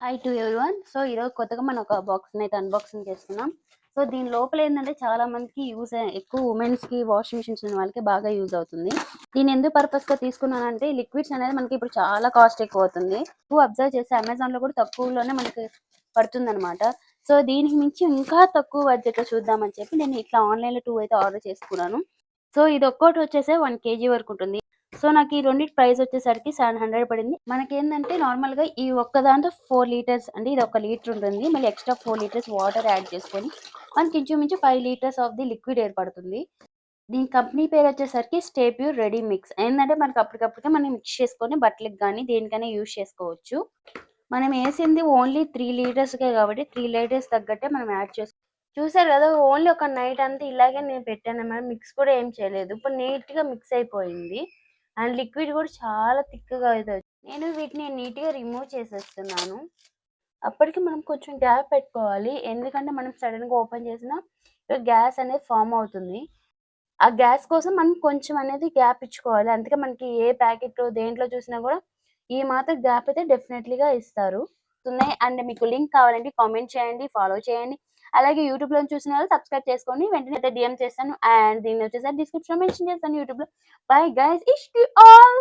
Hi to everyone. So ఈరోజు కొత్తగా మనం ఒక బాక్స్‌ని అయితే అన్బాక్సింగ్ చేస్తున్నాం. సో దీని లోపల ఏంటంటే చాలా మందికి ఎక్కువ ఉమెన్స్‌కి వాషింగ్ మిషన్స్ ఉన్న వాళ్ళకి బాగా యూజ్ అవుతుంది. దీన్ని ఎందుకు పర్పస్‌గా తీసుకున్నానంటే లిక్విడ్స్ అనేది మనకి ఇప్పుడు చాలా కాస్ట్ ఎక్కువ అవుతుంది. ఎక్కువ అబ్జర్వ్ చేస్తే అమెజాన్‌లో కూడా తక్కువలోనే మనకి పడుతుందన్నమాట. సో దీనికి మించి ఇంకా తక్కువ బడ్జెట్‌లో చూద్దామని చెప్పి నేను ఇట్లా ఆన్‌లైన్‌లో 2 అయితే ఆర్డర్ చేసుకున్నాను. సో ఇది ఒక్కోటి వచ్చేసి 1 కేజీ వరకు ఉంటుంది. సో నాకు ఈ రెండిటి ప్రైస్ వచ్చేసరికి 700 పడింది. మనకేందంటే నార్మల్‌గా ఈ ఒక్క దాంట్లో 4 లీటర్స్ అంటే ఇది 1 లీటర్ ఉంటుంది. మళ్ళీ ఎక్స్‌ట్రా 4 లీటర్స్ వాటర్ యాడ్ చేసుకొని మనకి ఇంచుమించు 5 లీటర్స్ ఆఫ్ ది లిక్విడ్ ఏర్పడుతుంది. దీని కంపెనీ పేరు వచ్చేసరికి స్టే ప్యూర్ రెడీ మిక్స్. ఏందంటే మనకు అప్పటికప్పుడే మనం మిక్స్ చేసుకొని బట్టలకి గానీ దేనికైనా యూజ్ చేసుకోవచ్చు. మనం ఏసింది ఓన్లీ 3 లీటర్స్‌కే కాబట్టి 3 లీటర్స్ తగ్గట్టే మనం యాడ్ చూసారు కదా! ఓన్లీ ఒక నైట్ అంతా ఇలాగే నేను పెట్టానన్నమాట. మిక్స్ కూడా ఏం చేయలేదు. ఇప్పుడు నీట్‌గా మిక్స్ అయిపోయింది. అండ్ లిక్విడ్ కూడా చాలా థిక్‌గా అయితే నేను వీటిని నీట్‌గా రిమూవ్ చేసేస్తున్నాను. అప్పటికి మనం కొంచెం గ్యాప్ పెట్టుకోవాలి. ఎందుకంటే మనం సడెన్‌గా ఓపెన్ చేసినా గ్యాస్ అనేది ఫార్మ్ అవుతుంది. ఆ గ్యాస్ కోసం మనం కొంచెం అనేది గ్యాప్ ఇచ్చుకోవాలి. అందుకే మనకి ఏ ప్యాకెట్‌లో దేంట్లో చూసినా కూడా ఈ మాత్రం గ్యాప్ అయితే డెఫినెట్‌లీగా ఇస్తారు. అండ్ మీకు లింక్ కావాలంటే కామెంట్ చేయండి, ఫాలో చేయండి. అలాగే యూట్యూబ్‌లో చూసిన వాళ్ళు సబ్స్క్రైబ్ చేసుకోండి. వెంటనే అయితే డీఎం చేస్తాను. అండ్ దీన్ని వచ్చేసరికి డిస్క్రిప్షన్‌లో మెన్షన్ చేస్తాను యూట్యూబ్‌లో. Bye guys. Ishq you all.